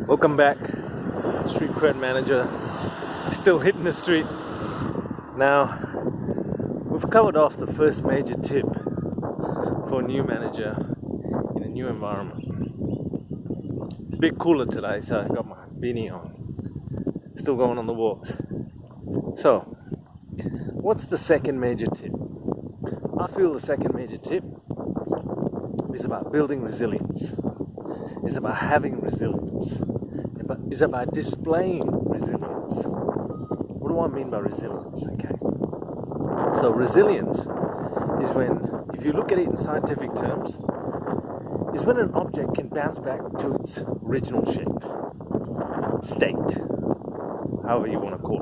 Welcome back, Street Cred Manager. Still hitting the street. Now, we've covered off the first major tip for a new manager in a new environment. It's a bit cooler today, so I've got my beanie on. Still going on the walks. So, what's the second major tip? I feel the second major tip is about building resilience. It's about having resilience. It's about displaying resilience. What do I mean by resilience? Okay. So resilience is when, if you look at it in scientific terms, is when an object can bounce back to its original shape, state, however you want to call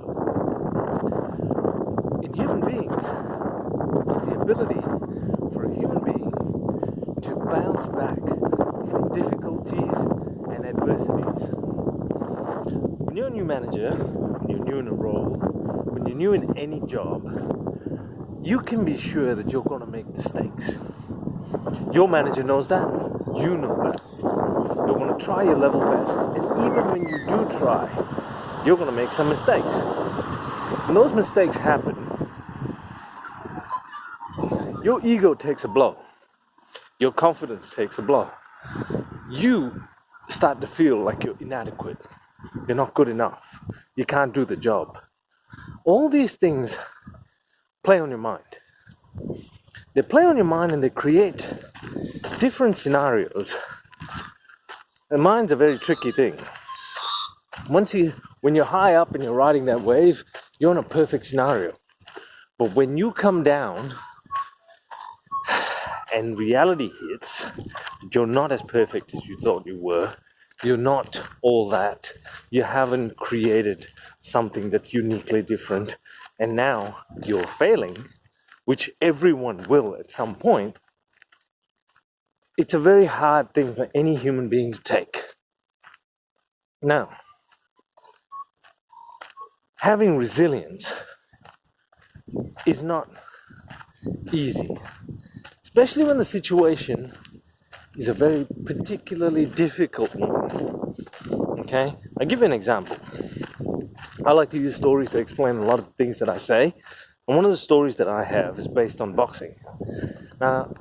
it. In human beings, it's the ability for a human being to bounce back from difficulties and adversities. When you're a new manager, when you're new in a role, when you're new in any job, you can be sure that you're going to make mistakes. Your manager knows that, you know that. You're going to try your level best, and even when you do try, you're going to make some mistakes. When those mistakes happen, your ego takes a blow. Your confidence takes a blow. You start to feel like you're inadequate. You're not good enough. You can't do the job. All these things play on your mind. They play on your mind and they create different scenarios. And mind's a very tricky thing. When you're high up and you're riding that wave, you're in a perfect scenario. But when you come down and reality hits, you're not as perfect as you thought you were. You're not all that. You haven't created something that's uniquely different. And now you're failing, which everyone will at some point. It's a very hard thing for any human being to take. Now, having resilience is not easy, especially when the situation is a very particularly difficult one. Okay? I'll give you an example. I like to use stories to explain a lot of things that I say. And one of the stories that I have is based on boxing. Now,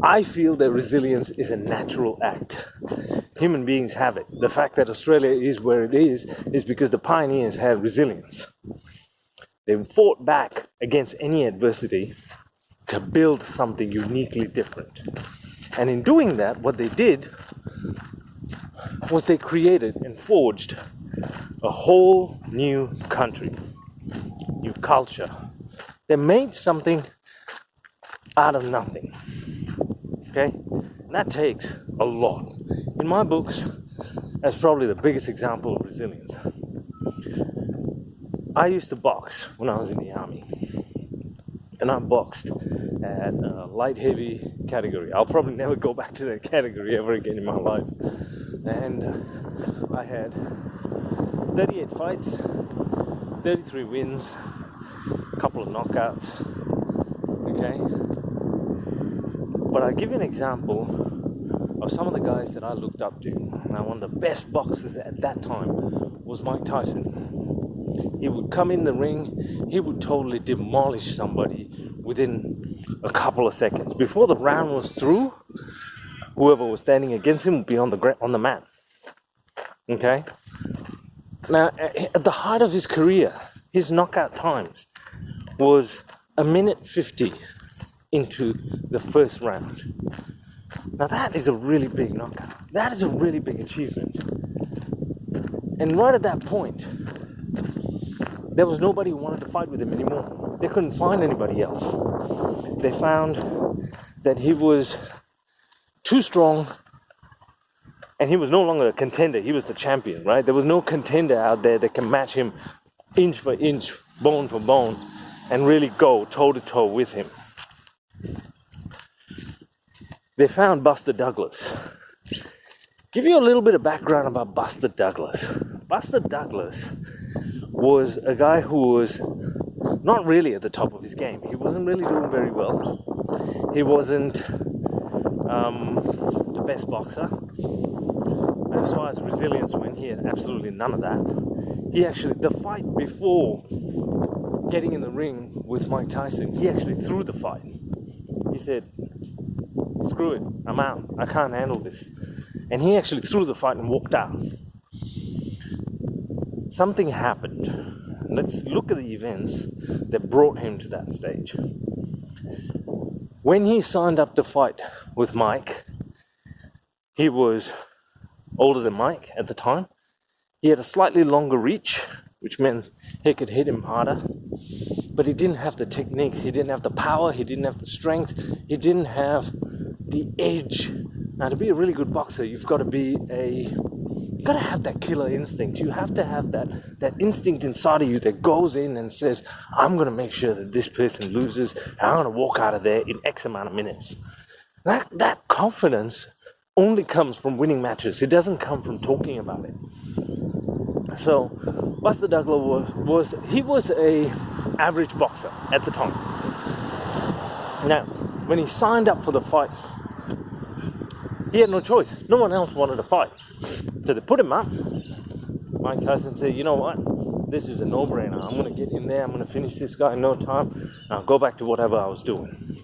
I feel that resilience is a natural act. Human beings have it. The fact that Australia is where it is because the pioneers had resilience. They fought back against any adversity to build something uniquely different. And in doing that, what they did was they created and forged a whole new country, new culture. They made something out of nothing. Okay? And that takes a lot. In my books, that's probably the biggest example of resilience. I used to box when I was in the army. And I boxed at a light heavy category. I'll probably never go back to that category ever again in my life. And I had 38 fights, 33 wins, a couple of knockouts. Okay? But I'll give you an example of some of the guys that I looked up to. Now, one of the best boxers at that time was Mike Tyson. He would come in the ring, he would totally demolish somebody within a couple of seconds. Before the round was through, whoever was standing against him would be on the mat. Okay? Now, at the height of his career, his knockout times was 1:50 into the first round. Now that is a really big knockout. That is a really big achievement. And right at that point, there was nobody who wanted to fight with him anymore. They couldn't find anybody else. They found that he was too strong and he was no longer a contender. He was the champion, right? There was no contender out there that can match him inch for inch, bone for bone, and really go toe-to-toe with him. They found Buster Douglas. Give you a little bit of background about Buster Douglas. Buster Douglas was a guy who was not really at the top of his game. He wasn't really doing very well. He wasn't the best boxer. as far as resilience went, he had absolutely none of that. He actually, the fight before getting in the ring with Mike Tyson, he actually threw the fight. He said, screw it, I'm out, I can't handle this. And he actually threw the fight and walked out. Something happened. Let's look at the events that brought him to that stage. When he signed up to fight with Mike, he was older than Mike at the time. He had a slightly longer reach, which meant he could hit him harder. But he didn't have the techniques, he didn't have the power, he didn't have the strength, he didn't have the edge. Now, to be a really good boxer, you've got to have that killer instinct. You have to have that instinct inside of you that goes in and says, I'm going to make sure that this person loses, and I'm going to walk out of there in X amount of minutes. That confidence only comes from winning matches. It doesn't come from talking about it. So Buster Douglas was a average boxer at the time. Now, when he signed up for the fight, he had no choice. No one else wanted to fight. So they put him up. Mike Tyson said, you know what? This is a no-brainer. I'm going to get in there. I'm going to finish this guy in no time. And I'll go back to whatever I was doing.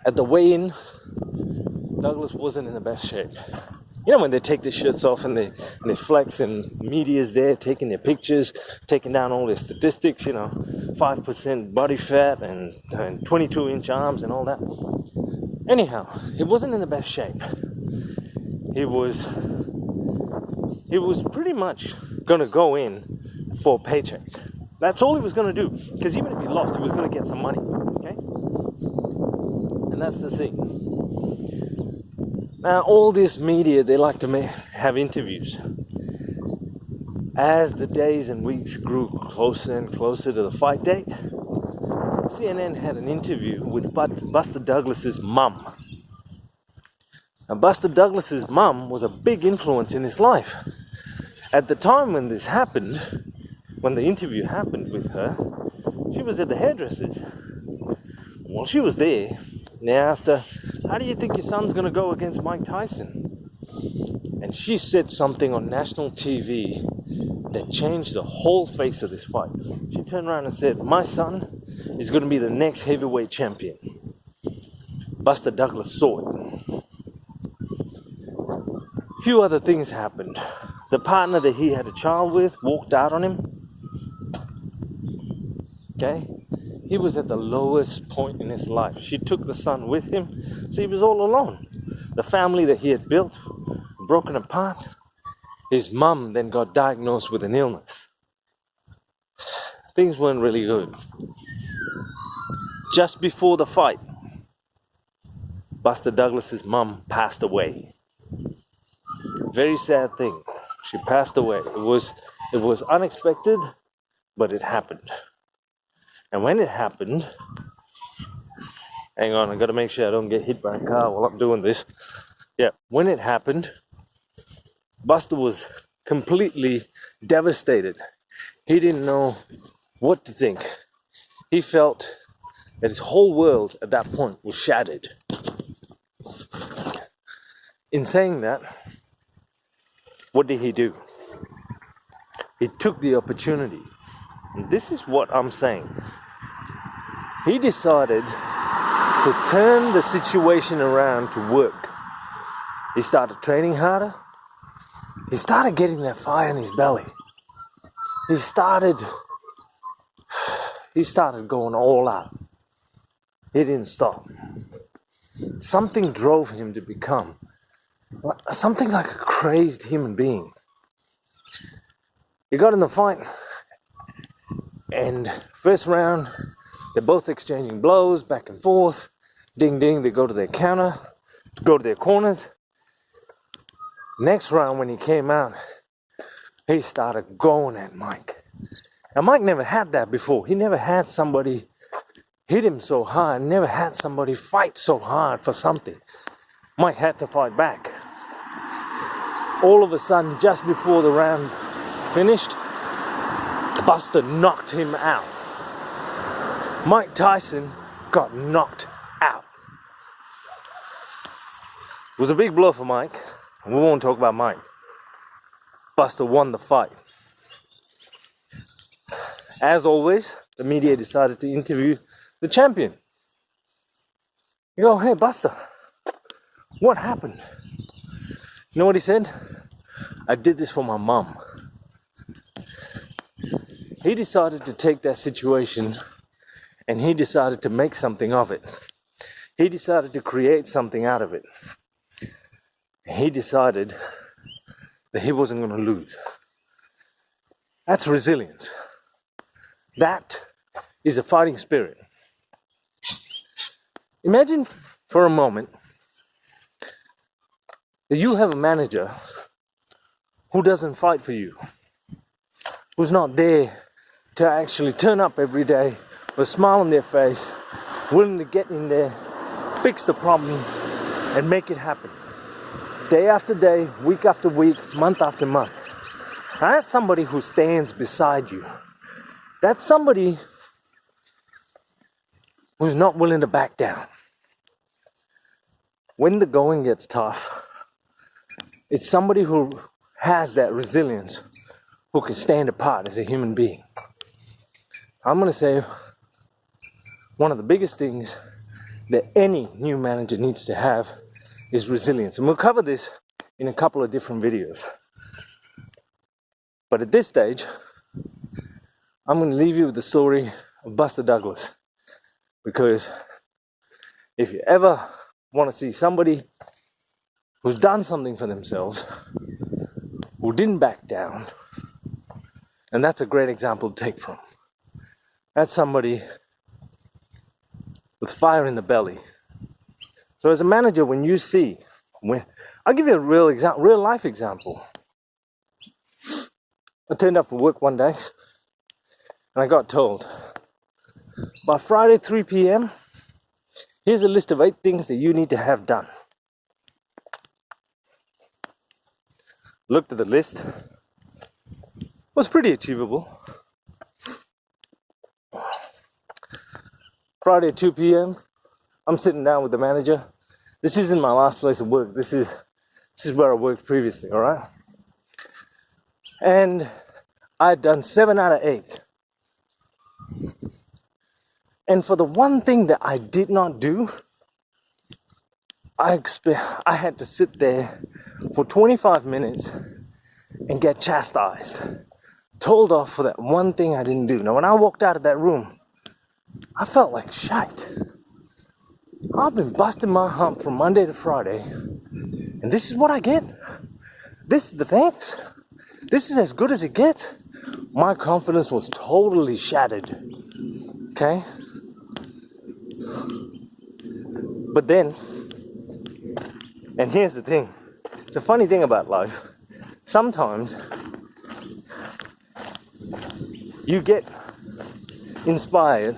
At the weigh-in, Douglas wasn't in the best shape. You know when they take their shirts off and they flex and media's there taking their pictures, taking down all their statistics, 5% body fat and 22-inch arms and all that. Anyhow, he wasn't in the best shape. He was pretty much going to go in for a paycheck. That's all he was going to do. Because even if he lost, he was going to get some money. Okay? And that's the thing. Now, all this media, they like to have interviews. As the days and weeks grew closer and closer to the fight date, CNN had an interview with Buster Douglas's mum. Now, Buster Douglas's mum was a big influence in his life. At the time when this happened, when the interview happened with her, she was at the hairdresser's. Well, she was there. And they asked her, how do you think your son's going to go against Mike Tyson? And she said something on national TV that changed the whole face of this fight. She turned around and said, my son is going to be the next heavyweight champion. Buster Douglas saw it. A few other things happened. The partner that he had a child with walked out on him. Okay? He was at the lowest point in his life. She took the son with him, so he was all alone. The family that he had built, broken apart. His mum then got diagnosed with an illness. Things weren't really good. Just before the fight, Buster Douglas's mum passed away. Very sad thing. She passed away. It was unexpected, but it happened. And when it happened, hang on, I got to make sure I don't get hit by a car while I'm doing this. Yeah, when it happened, Buster was completely devastated. He didn't know what to think. He felt that his whole world at that point was shattered. In saying that, what did he do? He took the opportunity. And this is what I'm saying. He decided to turn the situation around to work. He started training harder. He started getting that fire in his belly. He started going all out. He didn't stop. Something drove him to become something like a crazed human being. He got in the fight, and first round, they're both exchanging blows back and forth. Ding ding, they go to their counter, go to their corners. Next round, when he came out, he started going at Mike. Now, Mike never had that before. He never had somebody hit him so hard, never had somebody fight so hard for something. Mike had to fight back. All of a sudden, just before the round finished, Buster knocked him out. Mike Tyson got knocked out. It was a big blow for Mike. We won't talk about mine. Buster won the fight. As always, the media decided to interview the champion. You go, hey Buster, what happened? You know what he said? I did this for my mom. He decided to take that situation and he decided to make something of it. He decided to create something out of it. He decided that he wasn't going to lose. That's resilience. That is a fighting spirit. Imagine for a moment that you have a manager who doesn't fight for you, who's not there to actually turn up every day with a smile on their face, willing to get in there, fix the problems, and make it happen. Day after day, week after week, month after month. Now that's somebody who stands beside you. That's somebody who's not willing to back down. When the going gets tough, it's somebody who has that resilience, who can stand apart as a human being. I'm going to say one of the biggest things that any new manager needs to have is resilience. And we'll cover this in a couple of different videos. But at this stage, I'm going to leave you with the story of Buster Douglas. Because if you ever want to see somebody who's done something for themselves, who didn't back down, and that's a great example to take from. That's somebody with fire in the belly. So as a manager, when you see, I'll give you a real life example. I turned up for work one day and I got told, by Friday 3 p.m, here's a list of 8 things that you need to have done. Looked at the list. Was pretty achievable. Friday 2 p.m, I'm sitting down with the manager. This isn't my last place of work. This is where I worked previously, all right? And I'd done 7 out of 8. And for the one thing that I did not do, I had to sit there for 25 minutes and get chastised, told off for that one thing I didn't do. Now, when I walked out of that room, I felt like shite. I've been busting my hump from Monday to Friday, and this is what I get? This is the thanks? This is as good as it gets? My confidence was totally shattered, okay? But then, and here's the thing, it's a funny thing about life. Sometimes you get inspired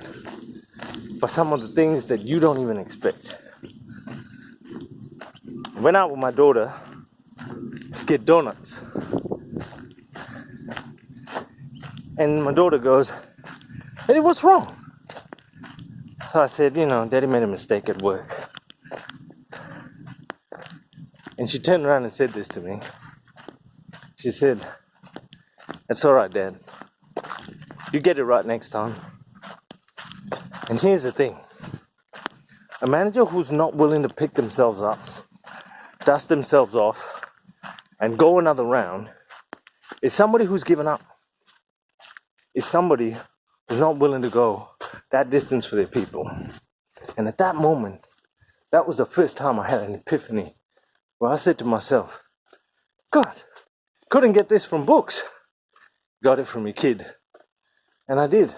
by some of the things that you don't even expect. I went out with my daughter to get donuts. And my daughter goes, "Eddie, what's wrong?" So I said, Daddy made a mistake at work. And she turned around and said this to me. She said, "That's all right, Dad. You get it right next time." And here's the thing. A manager who's not willing to pick themselves up, dust themselves off, and go another round is somebody who's given up. Is somebody who's not willing to go that distance for their people. And at that moment, that was the first time I had an epiphany where I said to myself, God, couldn't get this from books. Got it from your kid. And I did.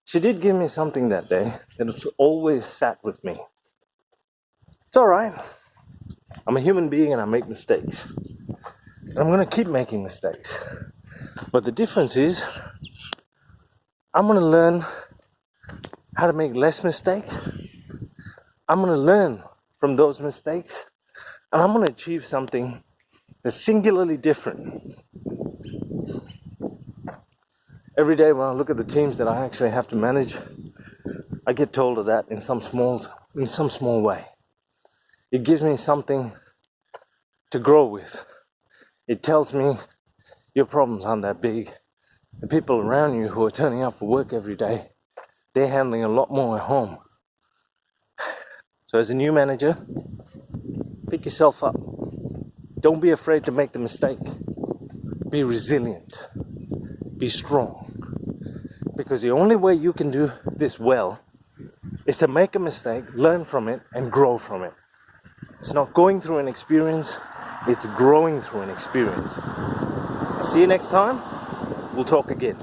She did give me something that day that has always sat with me. It's all right. I'm a human being and I make mistakes. And I'm going to keep making mistakes. But the difference is, I'm going to learn how to make less mistakes. I'm going to learn from those mistakes. And I'm going to achieve something that's singularly different. Every day when I look at the teams that I actually have to manage, I get told of that in some small way. It gives me something to grow with. It tells me your problems aren't that big. The people around you who are turning up for work every day, they're handling a lot more at home. So as a new manager, pick yourself up. Don't be afraid to make the mistake. Be resilient. Be strong. Because the only way you can do this well is to make a mistake, learn from it, and grow from it. It's not going through an experience, it's growing through an experience. I'll see you next time. We'll talk again.